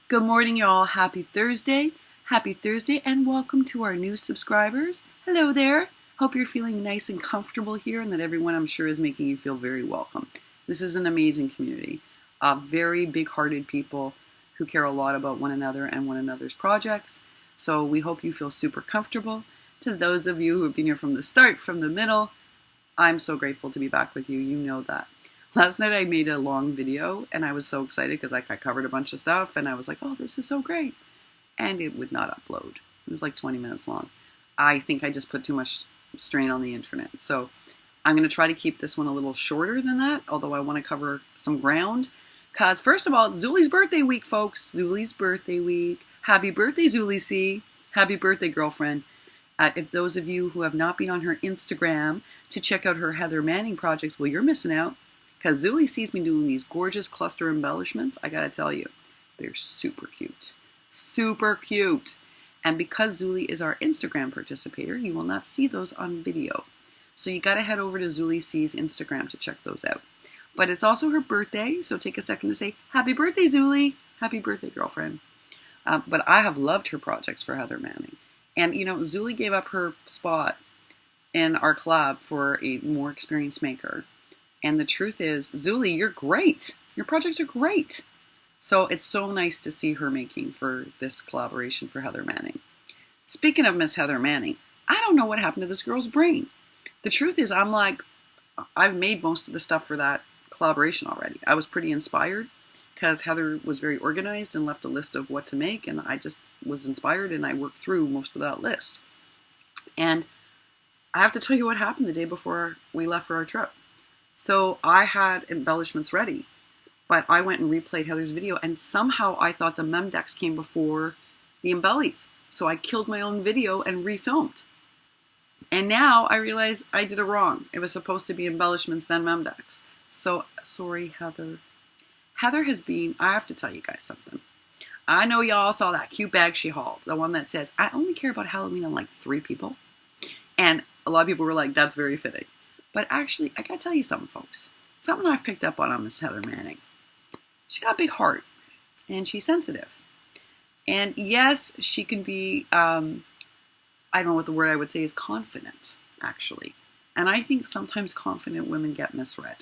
Good morning, y'all. Happy Thursday. Happy Thursday, and welcome to our new subscribers. Hello there. Hope you're feeling nice and comfortable here and that everyone, I'm sure, is making you feel very welcome. This is an amazing community of very big-hearted people who care a lot about one another and one another's projects. So we hope you feel super comfortable. To those of you who have been here from the start, from the middle, I'm so grateful to be back with you. You know that. Last night I made a long video and I was so excited because I covered a bunch of stuff and I was like, oh, this is so great. And it would not upload. It was like 20 minutes long. I think I just put too much strain on the internet. So I'm going to try to keep this one a little shorter than that, although I want to cover some ground. Because first of all, it's Zuly's birthday week, folks. Zuly's birthday week. Happy birthday, Zuly C. Happy birthday, girlfriend. If those of you who have not been on her Instagram to check out her Heather Manning projects, well, you're missing out. Because Zuly sees me doing these gorgeous cluster embellishments, I gotta tell you, they're super cute. Super cute. And because Zuly is our Instagram participator, you will not see those on video. So you gotta head over to Zuly C's Instagram to check those out. But it's also her birthday, so take a second to say, happy birthday, Zuly. Happy birthday, girlfriend. But I have loved her projects for Heather Manning. And, you know, Zuly gave up her spot in our collab for a more experienced maker. And the truth is, Zuly, you're great. Your projects are great. So it's so nice to see her making for this collaboration for Heather Manning. Speaking of Miss Heather Manning, I don't know what happened to this girl's brain. The truth is, I'm like, I've made most of the stuff for that collaboration already. I was pretty inspired because Heather was very organized and left a list of what to make. And I just was inspired and I worked through most of that list. And I have to tell you what happened the day before we left for our trip. So I had embellishments ready, but I went and replayed Heather's video and somehow I thought the Memdex came before the embellies. So I killed my own video and refilmed. And now I realize I did it wrong. It was supposed to be embellishments, then Memdex. So sorry, Heather. Heather has been, I have to tell you guys something. I know y'all saw that cute bag she hauled, the one that says, I only care about Halloween on like 3 people. And a lot of people were like, that's very fitting. But actually, I gotta tell you something, folks. Something I've picked up on Miss Heather Manning. She got a big heart, and she's sensitive. And yes, she can be, I don't know what the word I would say is, confident, actually. And I think sometimes confident women get misread.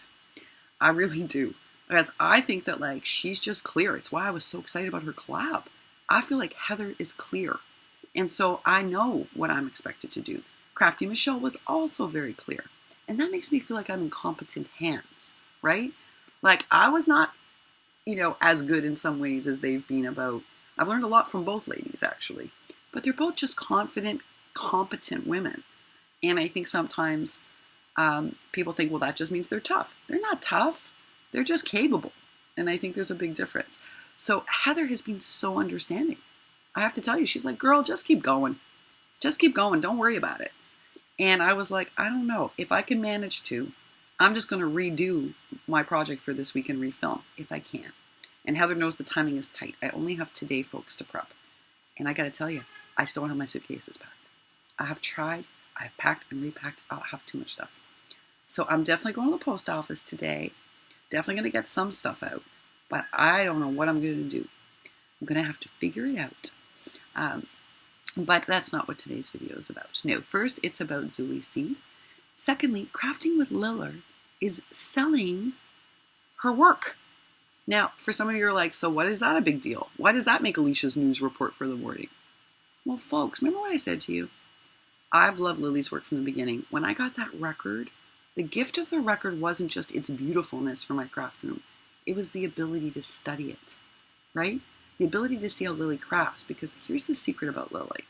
I really do. Because I think that, like, she's just clear. It's why I was so excited about her collab. I feel like Heather is clear. And so I know what I'm expected to do. Crafty Michelle was also very clear. And that makes me feel like I'm in competent hands, right? Like, I was not, you know, as good in some ways as they've been about. I've learned a lot from both ladies, actually. But they're both just confident, competent women. And I think sometimes people think, well, that just means they're tough. They're not tough. They're just capable. And I think there's a big difference. So Heather has been so understanding. I have to tell you, she's like, girl, just keep going. Just keep going. Don't worry about it. And I was like, I don't know. If I can manage to, I'm just going to redo my project for this week and refilm, if I can. And Heather knows the timing is tight. I only have today, folks, to prep. And I got to tell you, I still don't have my suitcases packed. I have tried. I've packed and repacked. I'll have too much stuff. So I'm definitely going to the post office today. Definitely going to get some stuff out. But I don't know what I'm going to do. I'm going to have to figure it out. But that's not what today's video is about. No, first, it's about Zuly C. Secondly, Crafting with Liller is selling her work. Now, for some of you are like, so what is that a big deal? Why does that make Alicia's news report for the morning? Well, folks, remember what I said to you? I've loved Lily's work from the beginning. When I got that record, the gift of the record wasn't just its beautifulness for my craft room. It was the ability to study it, right? The ability to see how Lily crafts, because here's the secret about Lily.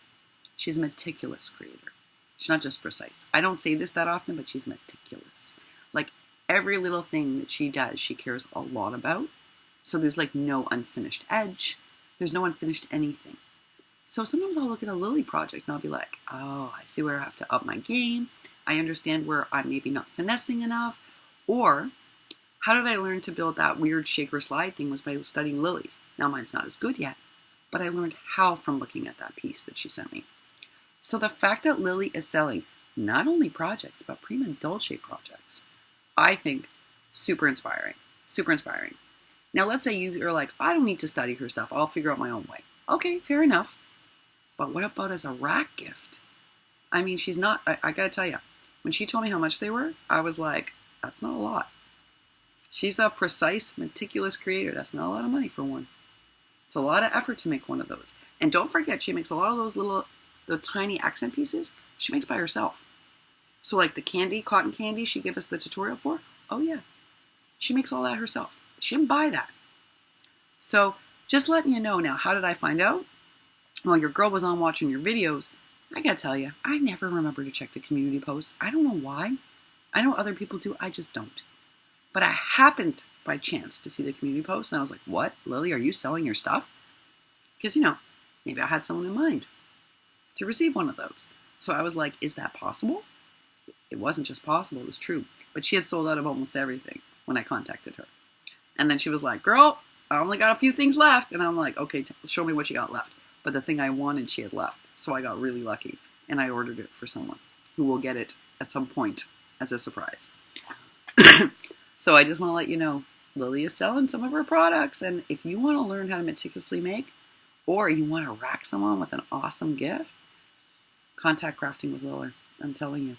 She's a meticulous creator. She's not just precise. I don't say this that often, but she's meticulous. Like, every little thing that she does, she cares a lot about. So there's like no unfinished edge. There's no unfinished anything. So sometimes I'll look at a Lily project and I'll be like, oh, I see where I have to up my game. I understand where I'm maybe not finessing enough. Or, how did I learn to build that weird shaker slide thing was by studying Lily's. Now mine's not as good yet, but I learned how from looking at that piece that she sent me. So the fact that Lily is selling not only projects, but prima Dulce projects, I think super inspiring, super inspiring. Now, let's say you're like, I don't need to study her stuff. I'll figure out my own way. Okay, fair enough. But what about as a rack gift? I mean, she's not, I gotta tell you, when she told me how much they were, I was like, that's not a lot. She's a precise, meticulous creator. That's not a lot of money for one. It's a lot of effort to make one of those. And don't forget, she makes a lot of those the tiny accent pieces, she makes by herself. So like the candy, cotton candy she gave us the tutorial for, oh yeah, she makes all that herself. She didn't buy that. So just letting you know now, how did I find out? Well, your girl was on watching your videos. I gotta tell you, I never remember to check the community posts. I don't know why. I know other people do, I just don't. But I happened by chance to see the community post and I was like, what? Lily, are you selling your stuff? Because, maybe I had someone in mind to receive one of those. So I was like, is that possible? It wasn't just possible, it was true. But she had sold out of almost everything when I contacted her. And then she was like, girl, I only got a few things left. And I'm like, okay, show me what you got left. But the thing I wanted, she had left. So I got really lucky. And I ordered it for someone who will get it at some point as a surprise. So I just want to let you know, Lily is selling some of her products. And if you want to learn how to meticulously make, or you want to rack someone with an awesome gift, contact Crafting with Lily. I'm telling you.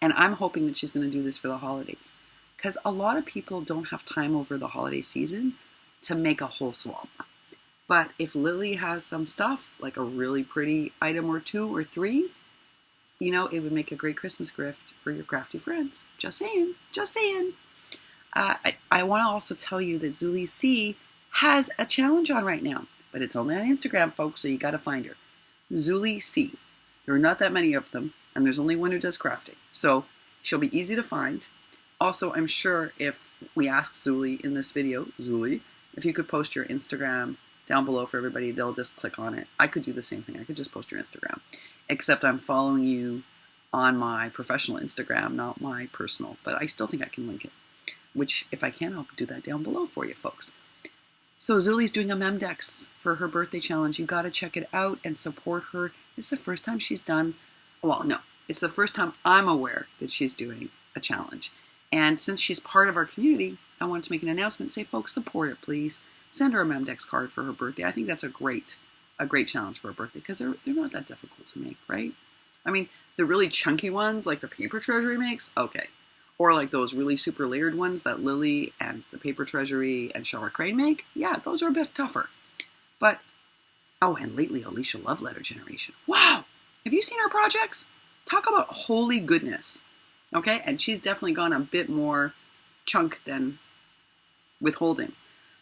And I'm hoping that she's going to do this for the holidays. Because a lot of people don't have time over the holiday season to make a whole swap. But if Lily has some stuff, like a really pretty item or two or three, it would make a great Christmas gift for your crafty friends. Just saying. Just saying. I want to also tell you that Zuly C has a challenge on right now. But it's only on Instagram, folks, so you got to find her. Zuly C. There are not that many of them, and there's only one who does crafting. So she'll be easy to find. Also, I'm sure if we asked Zuly in this video, Zuly, if you could post your Instagram down below for everybody, they'll just click on it. I could do the same thing. I could just post your Instagram. Except I'm following you on my professional Instagram, not my personal. But I still think I can link it. Which, if I can, I'll do that down below for you, folks. So Zuly's doing a Memdex for her birthday challenge. You got to check it out and support her. It's the first time she's done, well, no, it's the first time I'm aware that she's doing a challenge. And since she's part of our community, I wanted to make an announcement. Say, folks, support it, please. Send her a Memdex card for her birthday. I think that's a great challenge for her birthday because they're not that difficult to make, right? I mean, the really chunky ones, like the Paper Treasury makes, okay. Or like those really super layered ones that Lily and the Paper Treasury and Shara Crane make. Yeah, those are a bit tougher. But, oh, and lately Alicia Love Letter Generation. Wow! Have you seen her projects? Talk about holy goodness. Okay? And she's definitely gone a bit more chunk than withholding.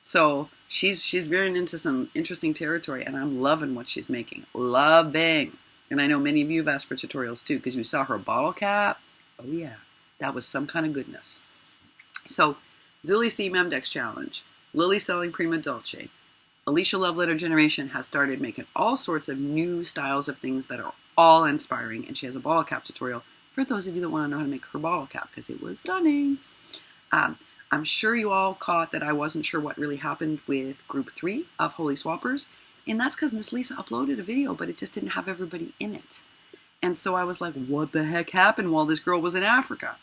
So she's veering into some interesting territory and I'm loving what she's making. Loving! And I know many of you have asked for tutorials too because you saw her bottle cap. Oh yeah. That was some kind of goodness. So, Zuly C Memdex Challenge, Lily selling Prima Dulce, Alicia Love Letter Generation has started making all sorts of new styles of things that are all inspiring, and she has a bottle cap tutorial for those of you that want to know how to make her bottle cap, because it was stunning. I'm sure you all caught that I wasn't sure what really happened with Group 3 of Holy Swappers, and that's because Miss Lisa uploaded a video, but it just didn't have everybody in it. And so I was like, what the heck happened while this girl was in Africa?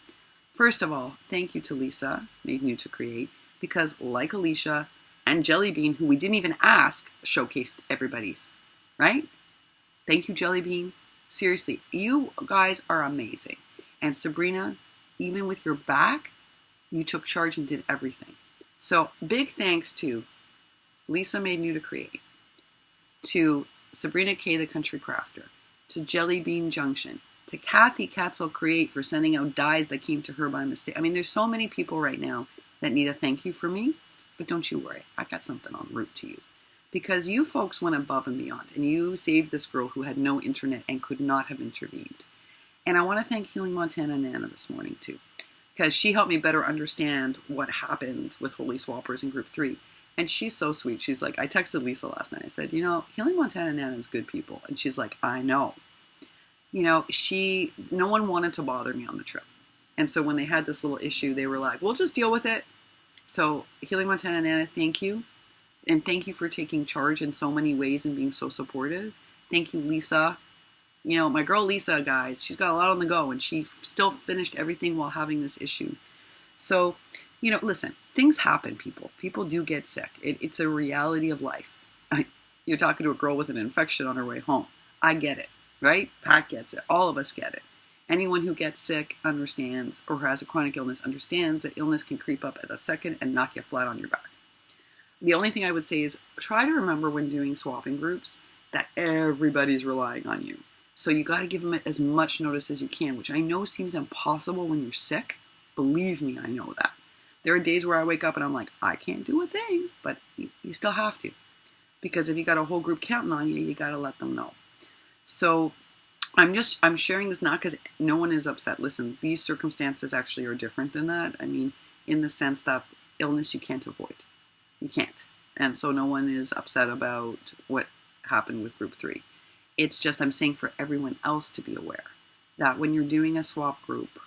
First of all, thank you to Lisa, Made New to Create, because like Alicia and Jellybean, who we didn't even ask, showcased everybody's, right? Thank you, Jellybean. Seriously, you guys are amazing. And Sabrina, even with your back, you took charge and did everything. So big thanks to Lisa Made New to Create, to Sabrina K, the Country Crafter, to Jellybean Junction, to Kathy Katzel Create for sending out dies that came to her by mistake. I mean, there's so many people right now that need a thank you from me, but don't you worry, I got something en route to you. Because you folks went above and beyond, and you saved this girl who had no internet and could not have intervened. And I want to thank Healing Montana Nana this morning too, because she helped me better understand what happened with Holy Swappers in Group 3. And she's so sweet. She's like, I texted Lisa last night. I said, Healing Montana Nana is good people. And she's like, I know. No one wanted to bother me on the trip. And so when they had this little issue, they were like, we'll just deal with it. So Healing Montana Nana, thank you. And thank you for taking charge in so many ways and being so supportive. Thank you, Lisa. My girl Lisa, guys, she's got a lot on the go and she still finished everything while having this issue. So, listen, things happen, people. People do get sick. It's a reality of life. You're talking to a girl with an infection on her way home. I get it, right? Pat gets it. All of us get it. Anyone who gets sick understands, or has a chronic illness understands, that illness can creep up at a second and knock you flat on your back. The only thing I would say is try to remember when doing swapping groups that everybody's relying on you. So you got to give them as much notice as you can, which I know seems impossible when you're sick. Believe me, I know that. There are days where I wake up and I'm like, I can't do a thing, but you still have to. Because if you got a whole group counting on you, you got to let them know. So I'm sharing this not because no one is upset. Listen, these circumstances actually are different than that. I mean, in the sense that illness you can't avoid. You can't. And so no one is upset about what happened with group 3. It's just I'm saying for everyone else to be aware that when you're doing a swap group,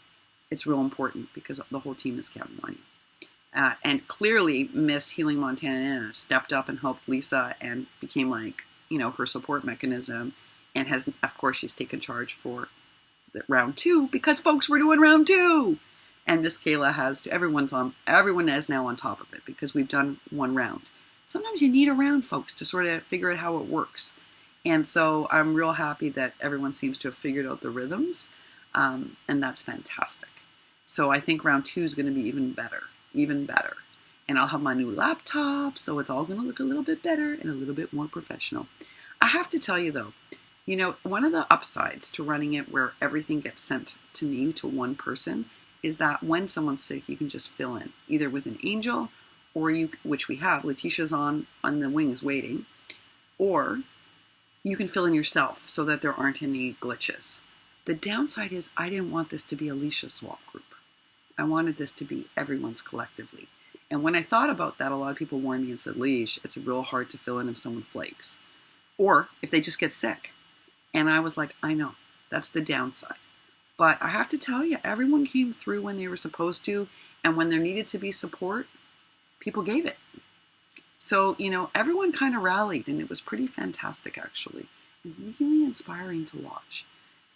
it's real important because the whole team is counting on you. And clearly, Miss Healing Montana stepped up and helped Lisa and became like, her support mechanism. And has, of course, she's taken charge for round 2 because folks, we're doing round 2. And Miss Kayla has to. Everyone is now on top of it because we've done one round. Sometimes you need a round, folks, to sort of figure out how it works. And so I'm real happy that everyone seems to have figured out the rhythms, and that's fantastic. So I think round 2 is going to be even better. And I'll have my new laptop, so it's all going to look a little bit better and a little bit more professional. I have to tell you, though, one of the upsides to running it where everything gets sent to me, to one person, is that when someone's sick, you can just fill in, either with an angel, or which we have, Letitia's on the wings waiting, or you can fill in yourself so that there aren't any glitches. The downside is I didn't want this to be Alicia's swap group. I wanted this to be everyone's collectively. And when I thought about that, a lot of people warned me and said, Leash, it's real hard to fill in if someone flakes. Or if they just get sick. And I was like, I know, that's the downside. But I have to tell you, everyone came through when they were supposed to. And when there needed to be support, people gave it. So, everyone kind of rallied, and it was pretty fantastic, actually. And really inspiring to watch.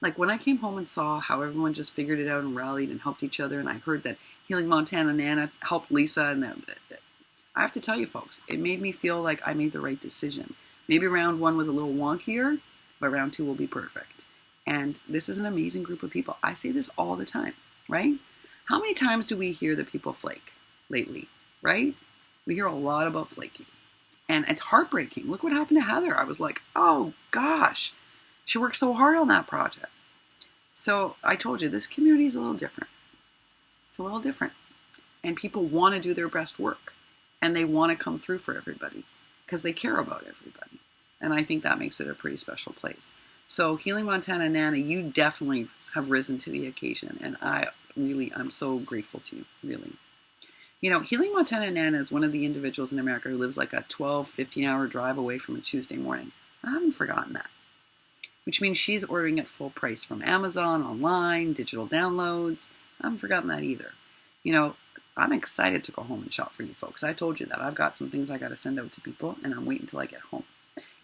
Like, when I came home and saw how everyone just figured it out and rallied and helped each other, and I heard that Healing Montana Nana helped Lisa, and I have to tell you, folks, it made me feel like I made the right decision. Maybe round 1 was a little wonkier, but round 2 will be perfect. And this is an amazing group of people. I say this all the time, right? How many times do we hear that people flake lately, right? We hear a lot about flaking. And it's heartbreaking. Look what happened to Heather. I was like, oh gosh, she worked so hard on that project. So I told you, this community is a little different. It's a little different. And people want to do their best work. And they want to come through for everybody because they care about everybody. And I think that makes it a pretty special place. So Healing Montana Nana, you definitely have risen to the occasion. And I'm so grateful to you, really. Healing Montana Nana is one of the individuals in America who lives like a 12, 15-hour drive away from a Tuesday morning. I haven't forgotten that. Which means she's ordering at full price from Amazon, online, digital downloads. I haven't forgotten that either. I'm excited to go home and shop for you folks. I told you that. I've got some things I got to send out to people, and I'm waiting until I get home.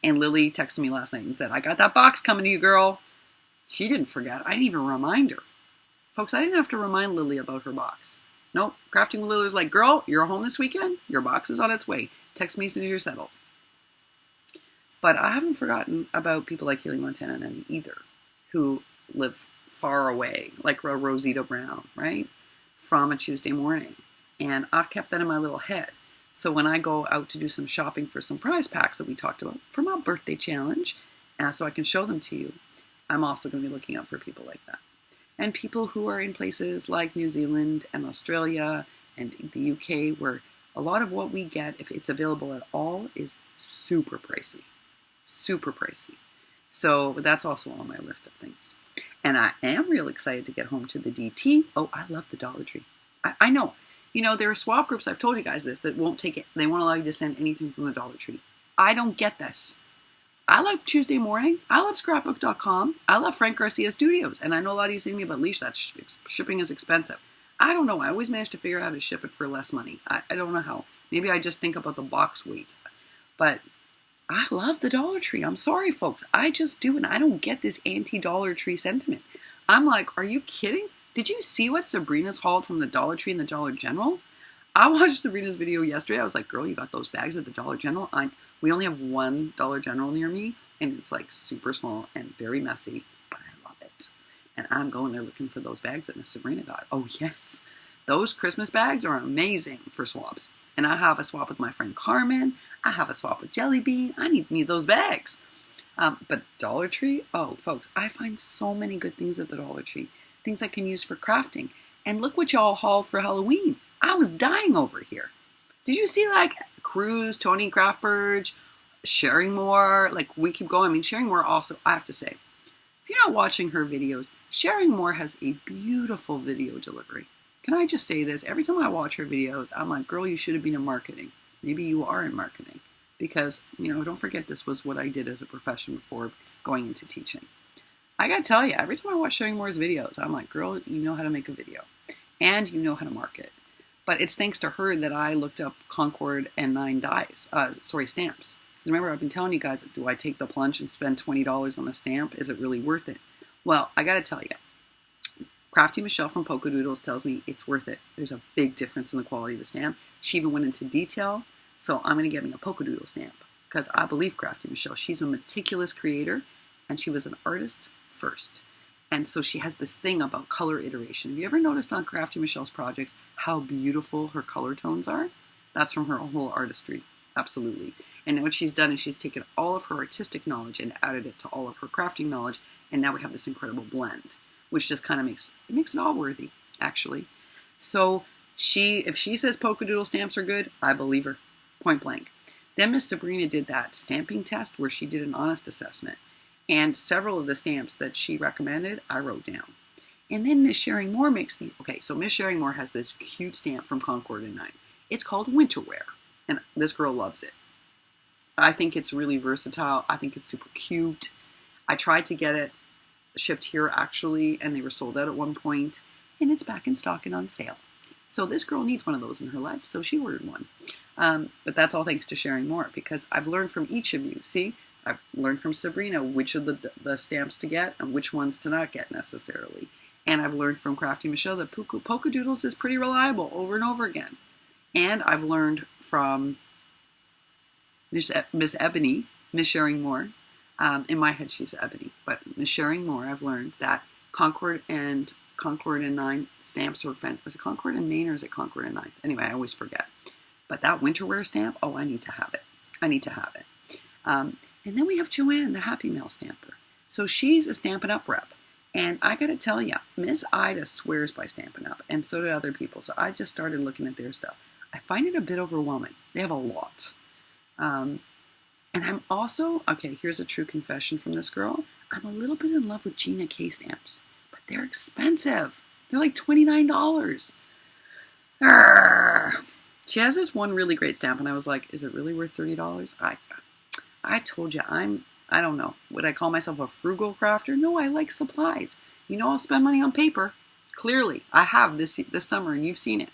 And Lily texted me last night and said, I got that box coming to you, girl. She didn't forget. I didn't even remind her. Folks, I didn't have to remind Lily about her box. Nope. Crafting with Lily's like, girl, you're home this weekend? Your box is on its way. Text me as soon as you're settled. But I haven't forgotten about people like Healing Montana Nana either, who live far away, like Rosita Brown, right? From a Tuesday morning. And I've kept that in my little head. So when I go out to do some shopping for some prize packs that we talked about for my birthday challenge, so I can show them to you, I'm also going to be looking out for people like that. And people who are in places like New Zealand and Australia and the UK, where a lot of what we get, if it's available at all, is super pricey. Super pricey. So that's also on my list of things. And I am real excited to get home to the DT. Oh, I love the Dollar Tree. I know. There are swap groups, I've told you guys this, that won't take it. They won't allow you to send anything from the Dollar Tree. I don't get this. I love Tuesday Morning. I love scrapbook.com. I love Frank Garcia Studios. And I know a lot of you say to me, but Leash, that shipping is expensive. I don't know. I always manage to figure out how to ship it for less money. I don't know how. Maybe I just think about the box weight. But I love the Dollar Tree. I'm sorry, folks. I just do. And I don't get this anti-Dollar Tree sentiment. I'm like, are you kidding? Did you see what Sabrina's hauled from the Dollar Tree and the Dollar General? I watched Sabrina's video yesterday. I was like, girl, you got those bags at the Dollar General? We only have one Dollar General near me, and it's like super small and very messy, but I love it. And I'm going there looking for those bags that Miss Sabrina got. Oh, yes. Those Christmas bags are amazing for swaps. And I have a swap with my friend Carmen. I have a swap with Jelly Bean. I need those bags. But Dollar Tree, oh, folks, I find so many good things at the Dollar Tree. Things I can use for crafting. And look what y'all hauled for Halloween. I was dying over here. Did you see like Cruz, Tony Craftburge, Sharing More? Like we keep going. I mean, Sharing More also, I have to say, if you're not watching her videos, Sharing More has a beautiful video delivery. Can I just say this? Every time I watch her videos, I'm like, girl, you should have been in marketing. Maybe you are in marketing. Because, you know, don't forget this was what I did as a profession before going into teaching. I gotta tell you, every time I watch Sharing More's videos, I'm like, girl, you know how to make a video. And you know how to market. But it's thanks to her that I looked up Concord and 9 stamps. Remember, I've been telling you guys, do I take the plunge and spend $20 on a stamp? Is it really worth it? Well, I gotta tell you, Crafty Michelle from Polkadoodles tells me it's worth it. There's a big difference in the quality of the stamp. She even went into detail. So I'm going to get me a Polkadoodle stamp because I believe Crafty Michelle. She's a meticulous creator and she was an artist first. And so she has this thing about color iteration. Have you ever noticed on Crafty Michelle's projects how beautiful her color tones are? That's from her whole artistry. Absolutely. And what she's done is she's taken all of her artistic knowledge and added it to all of her crafting knowledge. And now we have this incredible blend, which just kind of makes it all worthy, actually. So if she says Polkadoodle stamps are good, I believe her. Point blank. Then Miss Sabrina did that stamping test where she did an honest assessment. And several of the stamps that she recommended, I wrote down. And then Miss Sharing More so Miss Sharing More has this cute stamp from Concord and 9. It's called Winter Wear. And this girl loves it. I think it's really versatile. I think it's super cute. I tried to get it shipped here actually, and they were sold out at one point. And it's back in stock and on sale. So this girl needs one of those in her life, so she ordered one. But that's all thanks to Sharing More, because I've learned from each of you. See, I've learned from Sabrina which of the stamps to get and which ones to not get necessarily. And I've learned from Crafty Michelle that Polkadoodles is pretty reliable over and over again. And I've learned from Miss Ebony, Miss Sharing More. In my head, she's Ebony, but Miss Sharing More, I've learned that Concord and 9 stamps are fantastic. Was it Concord and Maine or is it Concord and 9? Anyway, I always forget. But that winter wear stamp, oh, I need to have it. I need to have it. And then we have Joanne, the Happy Mail stamper. So she's a Stampin' Up rep. And I got to tell you, Miss Ida swears by Stampin' Up. And so do other people. So I just started looking at their stuff. I find it a bit overwhelming. They have a lot. And I'm also, okay, here's a true confession from this girl. I'm a little bit in love with Gina K stamps. They're expensive. They're like $29. Arrgh. She has this one really great stamp, and I was like, is it really worth $30? I told you, I don't know. Would I call myself a frugal crafter? No, I like supplies. You know, I'll spend money on paper. Clearly, I have this summer, and you've seen it.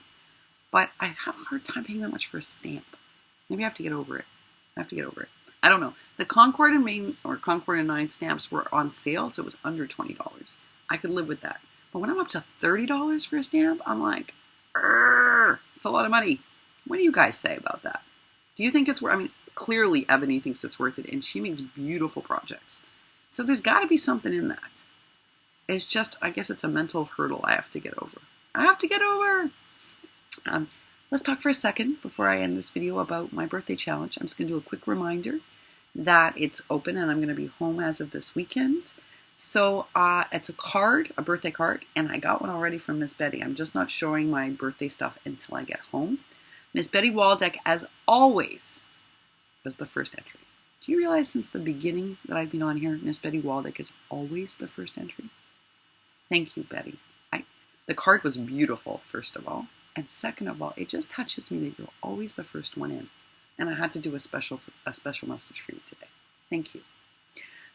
But I have a hard time paying that much for a stamp. Maybe I have to get over it. I don't know. The Concord and Maine or Concord and 9 stamps were on sale, so it was under $20. I could live with that. But when I'm up to $30 for a stamp, I'm like, it's a lot of money. What do you guys say about that? Do you think it's worth, I mean, clearly Ebony thinks it's worth it, and she makes beautiful projects. So there's got to be something in that. It's just, I guess it's a mental hurdle I have to get over. Let's talk for a second before I end this video about my birthday challenge. I'm just going to do a quick reminder that it's open and I'm going to be home as of this weekend. So it's a birthday card, and I got one already from Miss Betty. I'm just not showing my birthday stuff until I get home. Miss Betty Waldeck, as always, was the first entry. Do you realize since the beginning that I've been on here, Miss Betty Waldeck is always the first entry? Thank you, Betty. The card was beautiful, first of all. And second of all, it just touches me that you're always the first one in. And I had to do a special message for you today. Thank you.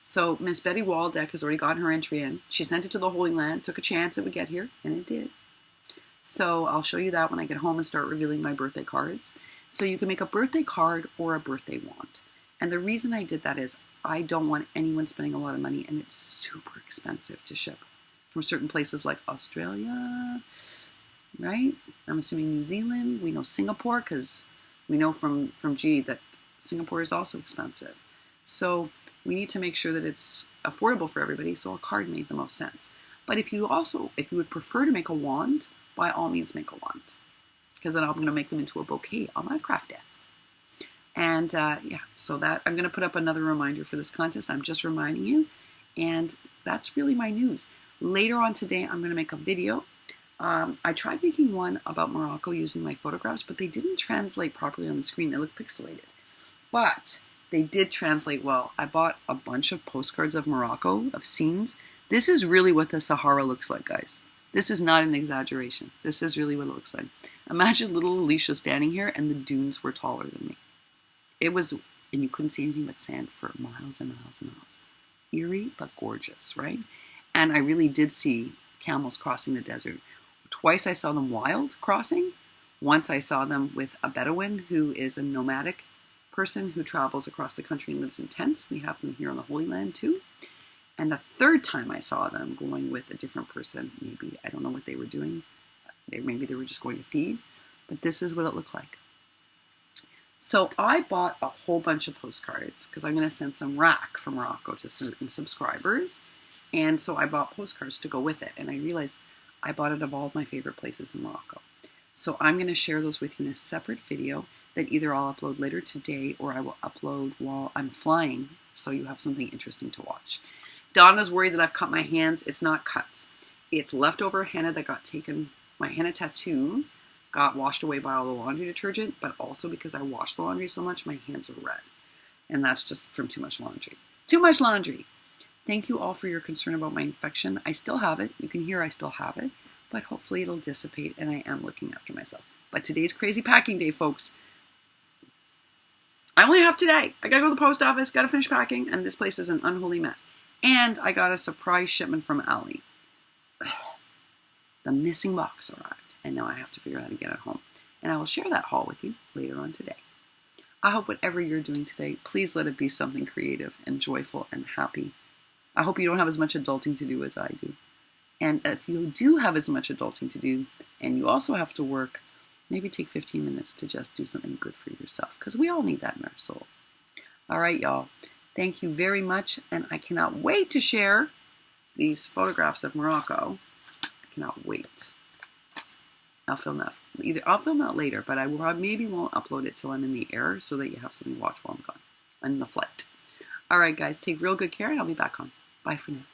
So Miss Betty Waldeck has already gotten her entry in. She sent it to the Holy Land, took a chance it would get here, and it did. So I'll show you that when I get home and start revealing my birthday cards. So you can make a birthday card or a birthday wand. And the reason I did that is I don't want anyone spending a lot of money, and it's super expensive to ship from certain places like Australia, right? I'm assuming New Zealand. We know Singapore because we know from G that Singapore is also expensive. So we need to make sure that it's affordable for everybody, so a card made the most sense. But if you would prefer to make a wand, by all means make a wand, because then I'm going to make them into a bouquet on my craft desk. And yeah, so that I'm going to put up another reminder for this contest. I'm just reminding you, and that's really my news. Later on today, I'm going to make a video. I tried making one about Morocco using my photographs, but they didn't translate properly on the screen. They look pixelated. But they did translate well. I bought a bunch of postcards of Morocco, of scenes. This is really what the Sahara looks like, guys. This is not an exaggeration. This is really what it looks like. Imagine little Alicia standing here and the dunes were taller than me. It was, and you couldn't see anything but sand for miles and miles and miles. Eerie, but gorgeous, right? And I really did see camels crossing the desert. Twice I saw them wild crossing. Once I saw them with a Bedouin who is a nomadic person who travels across the country and lives in tents. We have them here on the Holy Land too. And the third time I saw them going with a different person, maybe, I don't know what they were doing. Maybe they were just going to feed, but this is what it looked like. So I bought a whole bunch of postcards because I'm going to send some rack from Morocco to certain subscribers. And so I bought postcards to go with it. And I realized I bought it of all of my favorite places in Morocco. So I'm going to share those with you in a separate video that either I'll upload later today or I will upload while I'm flying so you have something interesting to watch. Donna's worried that I've cut my hands. It's not cuts. It's leftover henna that got taken. My henna tattoo got washed away by all the laundry detergent, but also because I washed the laundry so much, my hands are red. And that's just from too much laundry. Too much laundry! Thank you all for your concern about my infection. I still have it. You can hear I still have it. But hopefully it'll dissipate and I am looking after myself. But today's crazy packing day, folks. I only have today. I gotta go to the post office, gotta finish packing, and this place is an unholy mess. And I got a surprise shipment from Ali. The missing box arrived. And now I have to figure out how to get it home. And I will share that haul with you later on today. I hope whatever you're doing today, please let it be something creative and joyful and happy. I hope you don't have as much adulting to do as I do. And if you do have as much adulting to do, and you also have to work, maybe take 15 minutes to just do something good for yourself, because we all need that in our soul. All right, y'all. Thank you very much, and I cannot wait to share these photographs of Morocco. I cannot wait. I'll film that later, but I maybe won't upload it till I'm in the air so that you have something to watch while I'm gone on the flight. All right, guys, take real good care, and I'll be back on. Bye for now.